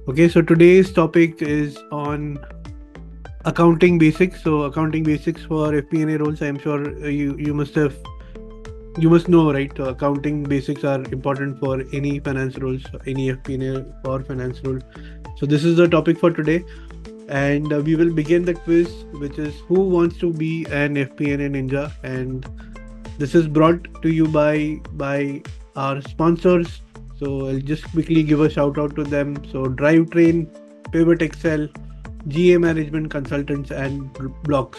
Okay, so today's topic is on accounting basics. So accounting basics for FP&A roles. I'm sure you must know, right? Accounting basics are important for any finance roles, any FP&A or finance role. So this is the topic for today, and we will begin the quiz, which is who wants to be an FP&A ninja, and this is brought to you by our sponsors. So I'll just quickly give a shout out to them. So Drivetrain, Pivot Excel, GA Management Consultants, and Blocks.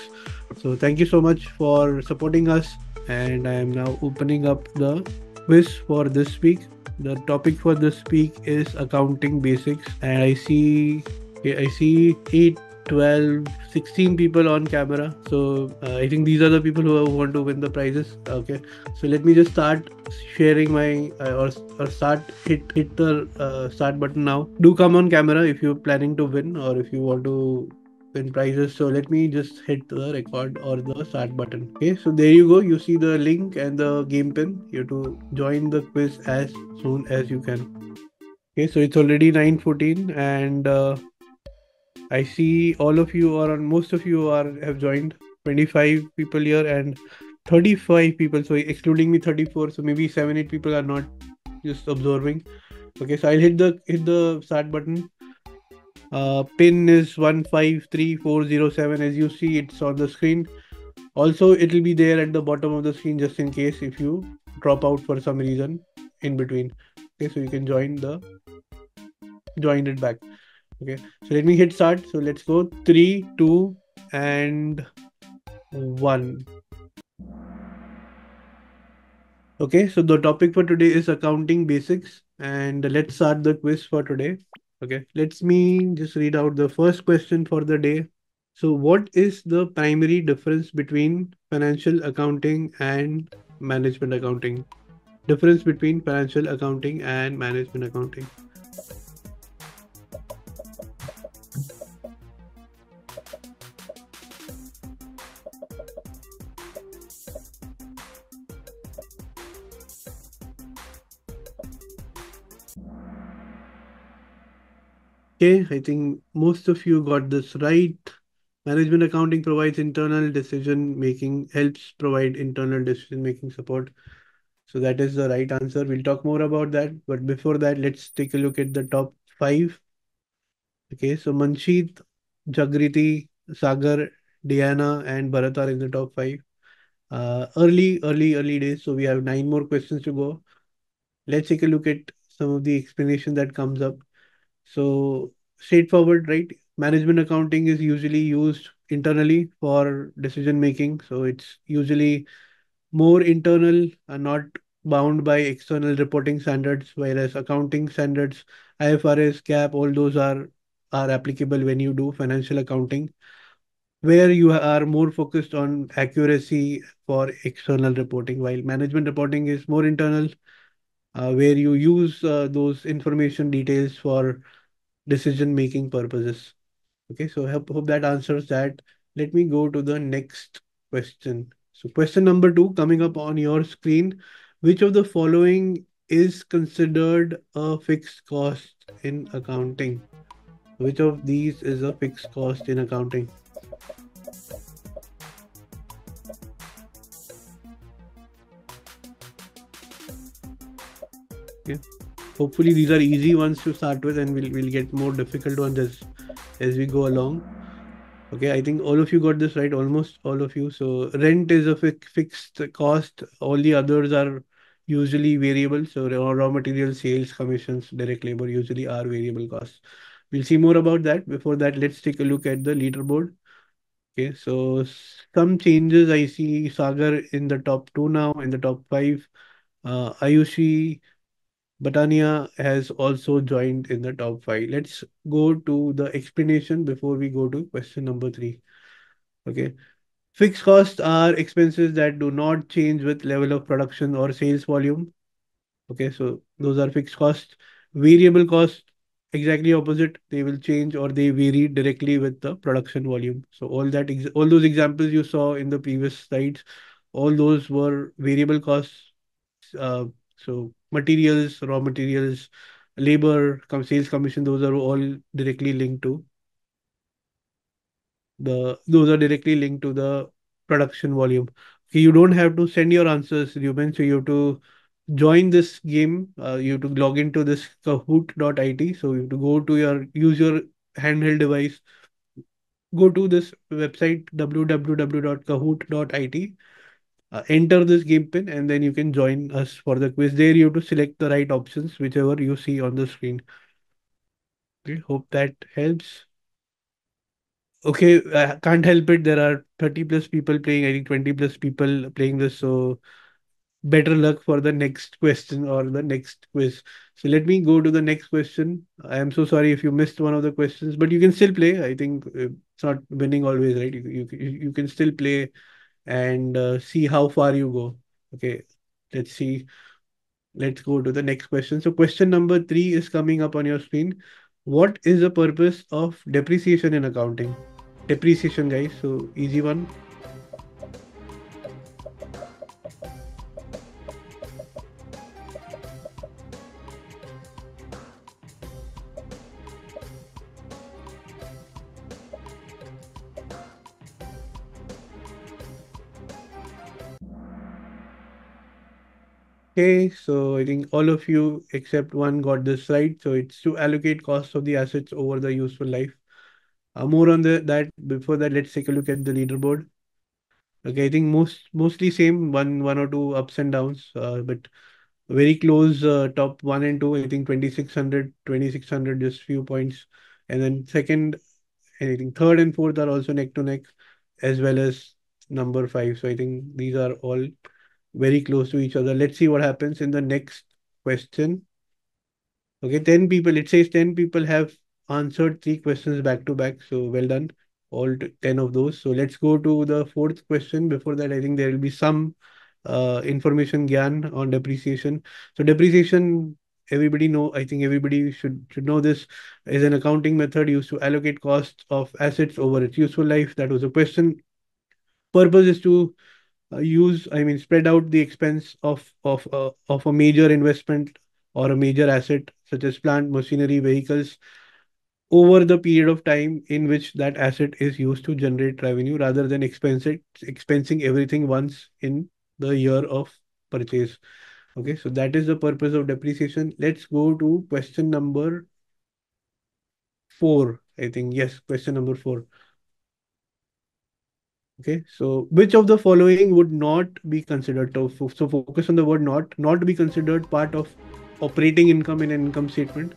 So thank you so much for supporting us. And I am now opening up the quiz for this week. The topic for this week is accounting basics, and I see 8, 12, 16 people on camera. So I think these are the people who want to win the prizes. Okay, so let me just start sharing my or start hit the start button now. Do come on camera if you're planning to win or if you want to win prizes. So let me just hit the record or the start button. Okay, so there you go. You see the link and the game pin. You have to join the quiz as soon as you can. Okay, so it's already 9:14, and I see all of you, or most of you are have joined. 25 people here and 35 people. So excluding me, 34. So maybe 7, 8 people are not just observing. Okay, so I'll hit the start button. Pin is 153407. As you see, it's on the screen. Also, it will be there at the bottom of the screen just in case if you drop out for some reason in between. Okay, so you can join it back. Okay, so let me hit start. So let's go 3, 2, and 1. Okay, so the topic for today is accounting basics, and let's start the quiz for today. Okay, let's me just read out the first question for the day. So, what is the primary difference between financial accounting and management accounting? Difference between financial accounting and management accounting. Okay, I think most of you got this right. Management accounting provides internal decision making, helps provide internal decision making support. So that is the right answer. We'll talk more about that. But before that, let's take a look at the top five. Okay, so Manshit, Jagriti, Sagar, Diana, and Bharat are in the top five. Early days. So we have 9 more questions to go. Let's take a look at some of the explanation that comes up. So straightforward, right? Management accounting is usually used internally for decision making. So it's usually more internal and not bound by external reporting standards, whereas accounting standards, IFRS, GAAP, all those are applicable when you do financial accounting, where you are more focused on accuracy for external reporting, while management reporting is more internal, where you use those information details for decision making purposes. Okay, so hope that answers that. Let me go to the next question. So, question number two coming up on your screen. Which of the following is considered a fixed cost in accounting? Which of these is a fixed cost in accounting? Okay. Hopefully, these are easy ones to start with, and we'll get more difficult ones as we go along. Okay, I think all of you got this right, almost all of you. So rent is a fixed cost. All the others are usually variable. So raw material, sales, commissions, direct labor usually are variable costs. We'll see more about that. Before that, let's take a look at the leaderboard. Okay, so some changes. I see Sagar in the top two now, in the top five. Ayushi Batania has also joined in the top five. Let's go to the explanation before we go to question number three. Okay. Fixed costs are expenses that do not change with level of production or sales volume. Okay, so those are fixed costs. Variable costs, exactly opposite. They will change or they vary directly with the production volume. So all those examples you saw in the previous slides, all those were variable costs. Uh, so materials, raw materials, sales commission, those are all directly linked to the production volume. Okay, you don't have to send your answers, Ruben. So you have to join this game. You have to log into this Kahoot.it. So you have to use your handheld device, go to this website www.kahoot.it, enter this game pin, and then you can join us for the quiz. There you have to select the right options, whichever you see on the screen. Okay, hope that helps. Okay, I can't help it. There are 30 plus people playing, I think 20 plus people playing this. So better luck for the next question or the next quiz. So let me go to the next question. I am so sorry if you missed one of the questions, but you can still play. I think it's not winning always, right? You can still play and see how far you go. Okay, let's see. Let's go to the next question. So question number three is coming up on your screen. What is the purpose of depreciation in accounting? Depreciation, guys. So easy one. Okay, so I think all of you except one got this right. So it's to allocate costs of the assets over the useful life. More on that. Before that, let's take a look at the leaderboard. Okay, I think mostly same, one or two ups and downs, but very close. Top one and two, I think 2600, 2600, just few points, and then second, I think third and fourth are also neck to neck, as well as number five. So I think these are all very close to each other. Let's see what happens in the next question. Okay, 10 people. It says 10 people have answered three questions back to back. So well done, 10 of those. So let's go to the fourth question. Before that, I think there will be some information gyan on depreciation. So depreciation, everybody know, I think everybody should know this, is an accounting method used to allocate costs of assets over its useful life. That was a question. Purpose is to spread out the expense of a major investment or a major asset such as plant, machinery, vehicles over the period of time in which that asset is used to generate revenue, rather than expensing everything once in the year of purchase. Okay, so that is the purpose of depreciation. Let's go to question number four. I think yes, question number four. Okay, so which of the following would not be considered? So focus on the word not be considered part of operating income in an income statement.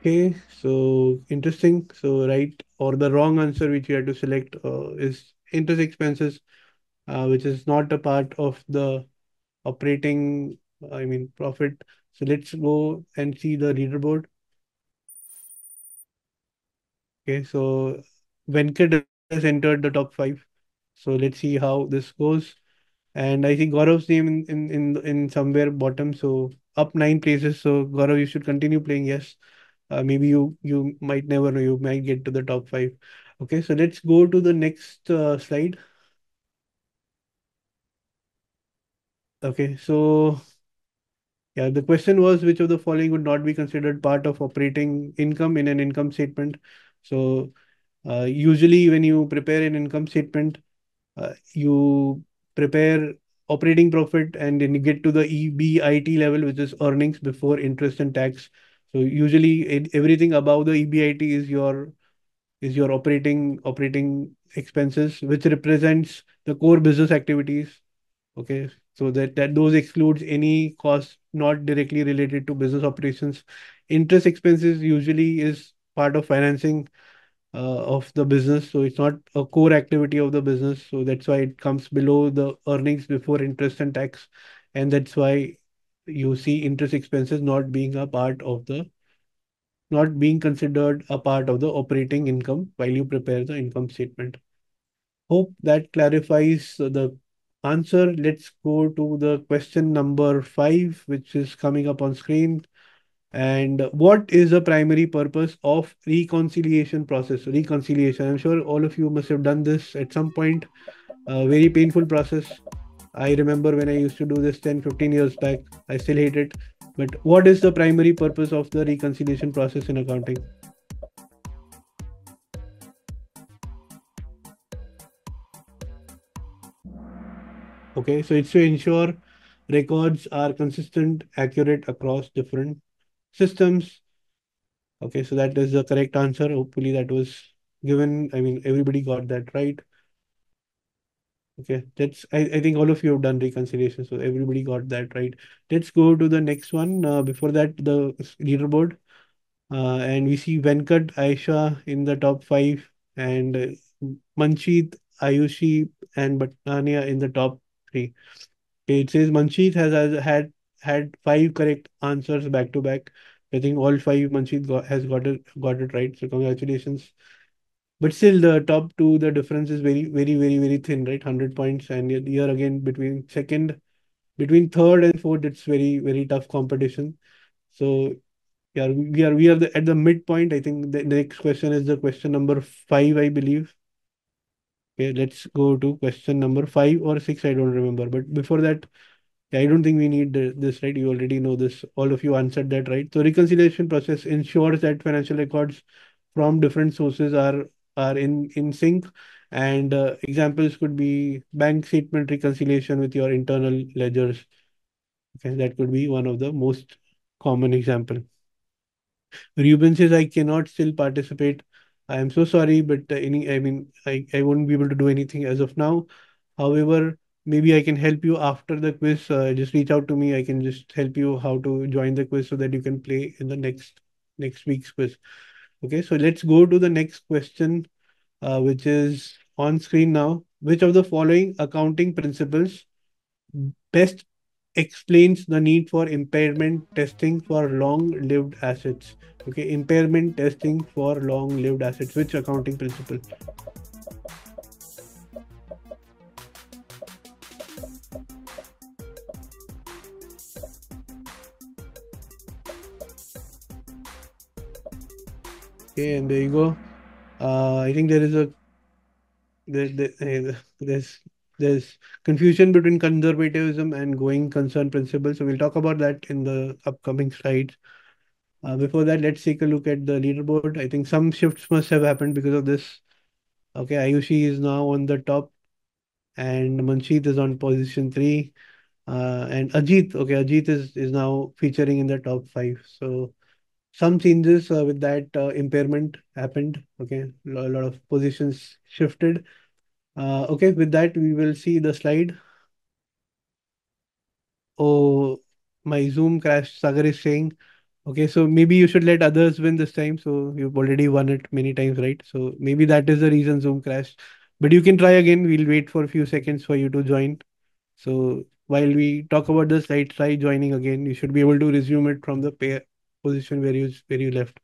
Okay, so interesting. So right or the wrong answer which you have to select is interest expenses, which is not a part of the operating, profit. So let's go and see the leaderboard. Okay, so Venkat has entered the top five. So let's see how this goes. And I think Gaurav's name in somewhere bottom, so up nine places. So Gaurav, you should continue playing. Yes, maybe you might never know. You might get to the top five. Okay, so let's go to the next slide. Okay, so yeah, the question was which of the following would not be considered part of operating income in an income statement. So usually when you prepare an income statement, you prepare operating profit and then you get to the EBIT level, which is earnings before interest and tax. So usually everything above the EBIT is your operating expenses, which represents the core business activities. Okay, so that those excludes any cost not directly related to business operations. Interest expenses usually is part of financing of the business. So it's not a core activity of the business. So that's why it comes below the earnings before interest and tax. And that's why you see interest expenses not being considered a part of the operating income while you prepare the income statement. Hope that clarifies the answer, let's go to the question number five, which is coming up on screen. And what is the primary purpose of reconciliation process? Reconciliation. I'm sure all of you must have done this at some point. A very painful process. I remember when I used to do this 10, 15 years back. I still hate it. But what is the primary purpose of the reconciliation process in accounting? Okay, so it's to ensure records are consistent, accurate across different systems. Okay, so that is the correct answer. Hopefully, that was given. I mean, everybody got that right. Okay, I think all of you have done reconciliation, so everybody got that right. Let's go to the next one. Before that, the leaderboard. And we see Venkat, Aisha in the top five, and Manjeet, Ayushi, and Batania in the top three. Okay, it says Manjeet has had five correct answers back to back. I think all five Manjeet has got it right. So congratulations. But still, the top two, the difference is very, very, very, very thin, right? 100 points, and here again between third and fourth, it's very, very tough competition. So yeah, we are at the midpoint. I think the next question is the question number five, I believe. Okay, let's go to question number five or six. I don't remember. But before that, yeah, I don't think we need this, right? You already know this. All of you answered that, right? So reconciliation process ensures that financial records from different sources are in sync. And examples could be bank statement reconciliation with your internal ledgers. Okay, that could be one of the most common example. Ruben says, I cannot still participate. I am so sorry, but I mean, I won't be able to do anything as of now. However, maybe I can help you after the quiz. Just reach out to me. I can just help you how to join the quiz so that you can play in the next week's quiz. Okay, so let's go to the next question, which is on screen now. Which of the following accounting principles best explains the need for impairment testing for long-lived assets? Okay, impairment testing for long-lived assets. Which accounting principle? Okay, and there you go. I think there's confusion between conservatism and going concern principle. So we'll talk about that in the upcoming slides. Before that, let's take a look at the leaderboard. I think some shifts must have happened because of this. Okay, Ayushi is now on the top, and Manshit is on position three. And Ajit is now featuring in the top five. So some changes with that impairment happened. Okay, a lot of positions shifted. Okay, with that we will see the slide. Oh, my Zoom crashed. Sagar is saying. Okay, so maybe you should let others win this time. So you've already won it many times, right? So maybe that is the reason Zoom crashed. But you can try again. We'll wait for a few seconds for you to join. So while we talk about the slide, try joining again. You should be able to resume it from the position where you left.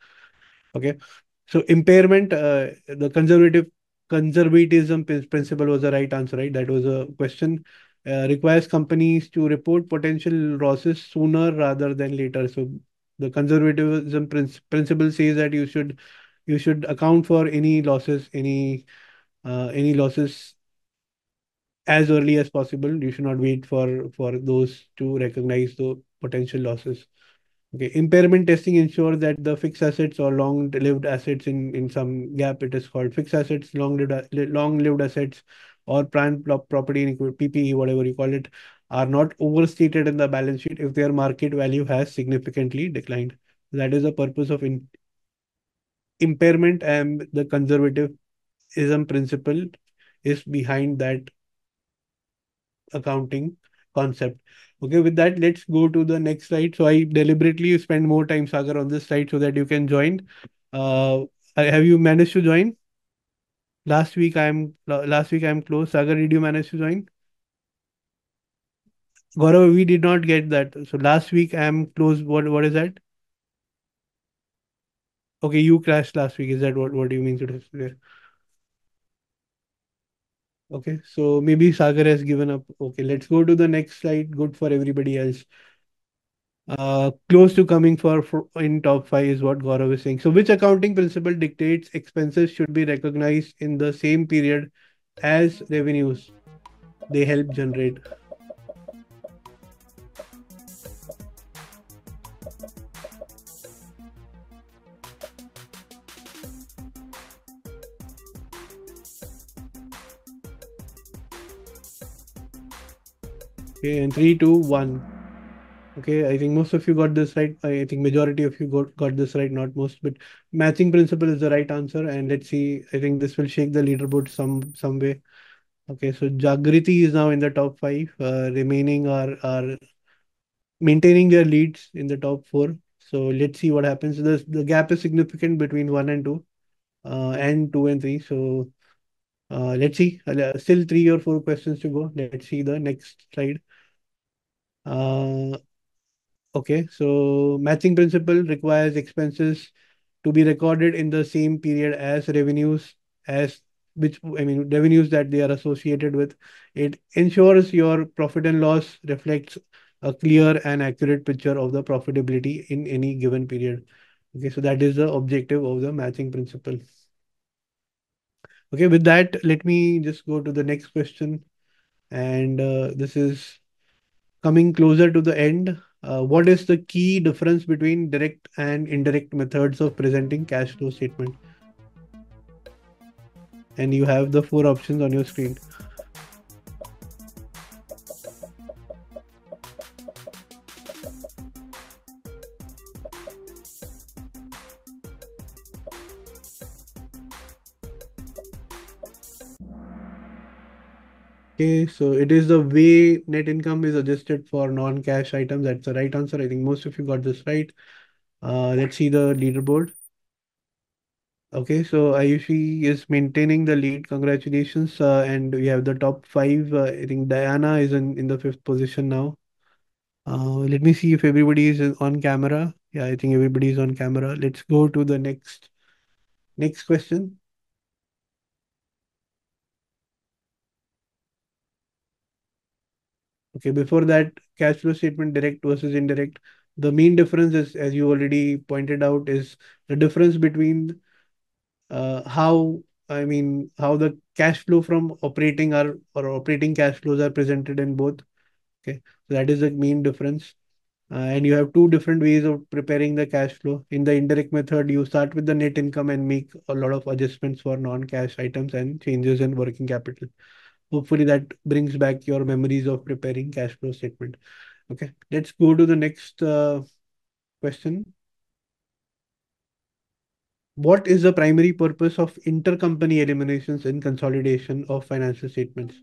Okay. So impairment, the conservatism principle was the right answer, right? That was a question. Requires companies to report potential losses sooner rather than later. So the conservatism principle says that you should account for any losses as early as possible. You should not wait for those to recognize the potential losses. Okay, impairment testing ensures that the fixed assets or long-lived assets in some gap it is called fixed assets, long-lived assets, or plant property and PPE, whatever you call it, are not overstated in the balance sheet if their market value has significantly declined. That is the purpose of impairment, and the conservatism principle is behind that accounting concept. Okay, with that, let's go to the next slide. So I deliberately spend more time, Sagar, on this slide so that you can join. Uh, have you managed to join? Last week I'm close. Sagar, did you manage to join? Gaurav, we did not get that. So last week I'm close. What is that? Okay, you crashed last week. Is that what you mean to say? Okay, so maybe Sagar has given up. Okay, let's go to the next slide. Good for everybody else. Close to coming for in top five is what Gaurav is saying. So, which accounting principle dictates expenses should be recognized in the same period as revenues they help generate? Okay, and three, two, one. Okay, I think most of you got this right. I think majority of you got this right, not most, but matching principle is the right answer. And let's see, I think this will shake the leaderboard some way. Okay, so Jagriti is now in the top five. Remaining are maintaining their leads in the top four. So let's see what happens. The gap is significant between one and two and three. So let's see. Still three or four questions to go. Let's see the next slide. Uh, Okay, so matching principle requires expenses to be recorded in the same period as revenues, as which I mean revenues that they are associated with. It ensures your profit and loss reflects a clear and accurate picture of the profitability in any given period. Okay, so that is the objective of the matching principle. Okay, with that, let me just go to the next question, and this is coming closer to the end. What is the key difference between direct and indirect methods of presenting cash flow statement? And you have the four options on your screen. Okay, so it is the way net income is adjusted for non-cash items. That's the right answer. I think most of you got this right. Let's see the leaderboard. Okay, so Ayushi is maintaining the lead. Congratulations. And we have the top five. I think Diana is in the fifth position now. Let me see if everybody is on camera. Yeah, I think everybody is on camera. Let's go to the next question. Okay, before that, cash flow statement direct versus indirect. The main difference is, as you already pointed out, is the difference between how how the cash flow from operating are or operating cash flows are presented in both. Okay, so that is the main difference. And you have two different ways of preparing the cash flow. In the indirect method, you start with the net income and make a lot of adjustments for non-cash items and changes in working capital. Hopefully, that brings back your memories of preparing cash flow statement. Okay, let's go to the next question. What is the primary purpose of intercompany eliminations in consolidation of financial statements?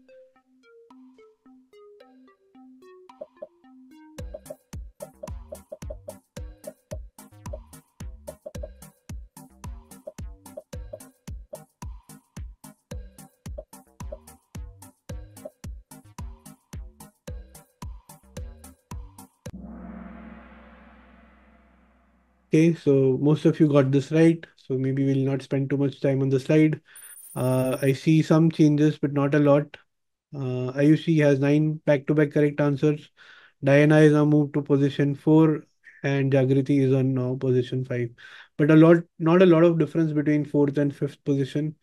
Okay, so most of you got this right. So maybe we'll not spend too much time on the slide. I see some changes, but not a lot. Ayushi has nine back-to-back correct answers. Diana is now moved to position four, and Jagriti is on now position five. But not a lot of difference between fourth and fifth position.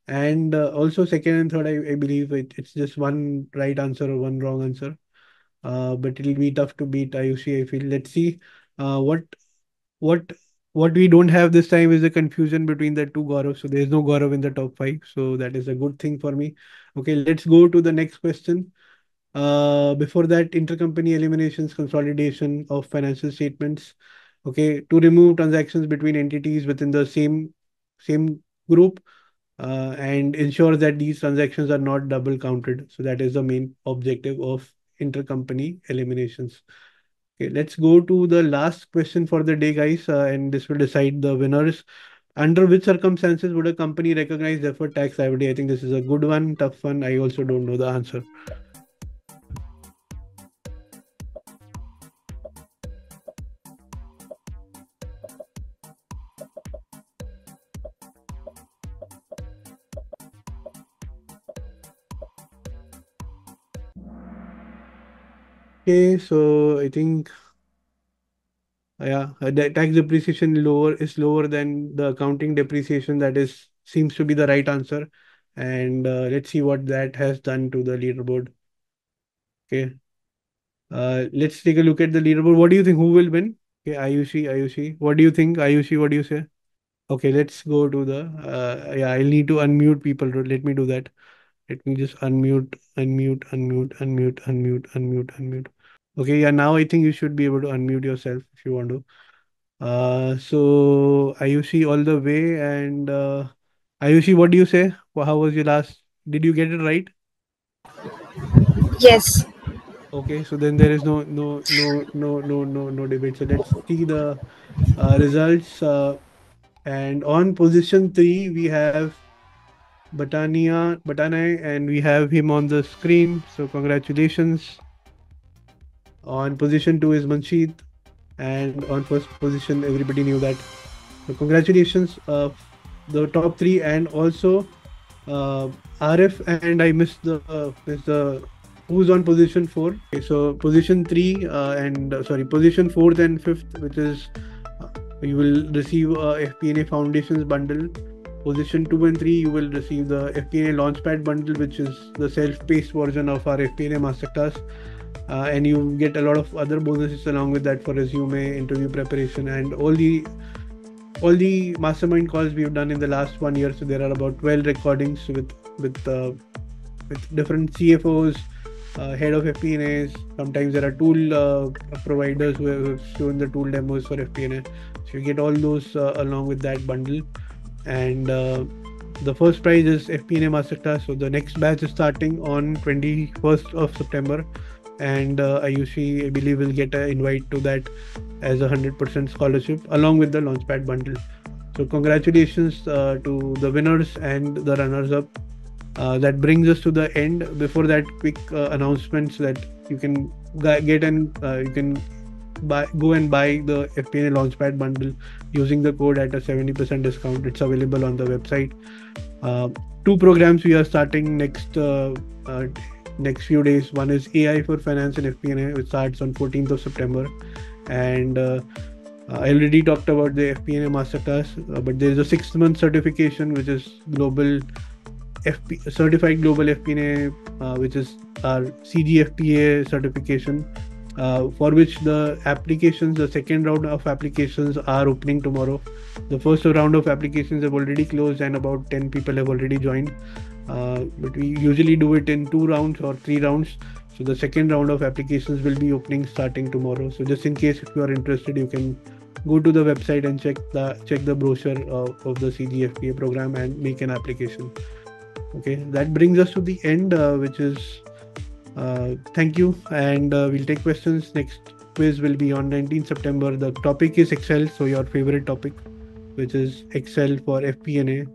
And also second and third, I believe it's just one right answer or one wrong answer. But it'll be tough to beat Ayushi, I feel. Let's see what what what we don't have this time is a confusion between the two Gaurav. So there's no Gaurav in the top five. So that is a good thing for me. Okay, let's go to the next question. Before that, intercompany eliminations, consolidation of financial statements. Okay, to remove transactions between entities within the same group and ensure that these transactions are not double counted. So that is the main objective of intercompany eliminations. Okay, let's go to the last question for the day, guys, and this will decide the winners. Under which circumstances would a company recognize deferred tax liability? I think this is a good one, tough one. I also don't know the answer. Okay, so I think yeah, the tax depreciation lower is lower than the accounting depreciation. That is seems to be the right answer. And let's see what that has done to the leaderboard. Okay, let's take a look at the leaderboard. What do you think? Who will win? Okay, Ayushi, Ayushi. What do you think, Ayushi? What do you say? Okay, let's go to the. Yeah, I'll need to unmute people. Let me do that. Let me just unmute, unmute, unmute, unmute, unmute, unmute, unmute. Okay, yeah, now I think you should be able to unmute yourself if you want to. So Ayushi all the way, and Ayushi, what do you say? How was your last? Did you get it right? Yes. Okay, so then there is no debate. So let's see the results. And on position three, we have Batanai, and we have him on the screen. So congratulations. On position two is Manshit, and on first position, everybody knew that. So congratulations, the top three, and also RF, and I missed the who's on position four. Okay, so position three and sorry, position fourth and fifth, which is uh, you will receive FP&A Foundations bundle. Position two and three, you will receive the FP&A Launchpad bundle, which is the self-paced version of our FP&A masterclass. And you get a lot of other bonuses along with that for resume, interview preparation, and all the mastermind calls we've done in the last 1 year. So there are about 12 recordings with different CFOs, head of FP&As. Sometimes there are tool providers who have shown the tool demos for FP&A. So you get all those along with that bundle. And the first prize is FP&A Masterclass. So the next batch is starting on 21st of September. And Ayushi, I believe, will get an invite to that as a 100% scholarship along with the Launchpad bundle. So congratulations to the winners and the runners up. That brings us to the end. Before that, quick announcements that you can get and you can go and buy the FP&A Launchpad bundle using the code at a 70% discount. It's available on the website. Uh, Two programs we are starting uh, next few days. One is AI for Finance and FP&A, which starts on 14th of September, and I already talked about the FP&A masterclass, but there is a 6 month certification which is global certified global FP&A, which is our CGFPA certification, for which the second round of applications are opening tomorrow. The first round of applications have already closed, and about 10 people have already joined. But we usually do it in 2 rounds or 3 rounds. So the second round of applications will be opening starting tomorrow. So just in case if you are interested, you can go to the website and check the brochure of the CGFPA program and make an application. Okay, that brings us to the end, which is thank you, and we'll take questions. Next quiz will be on 19th September. The topic is Excel, so your favorite topic, which is Excel for FP&A.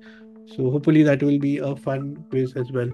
So hopefully that will be a fun quiz as well.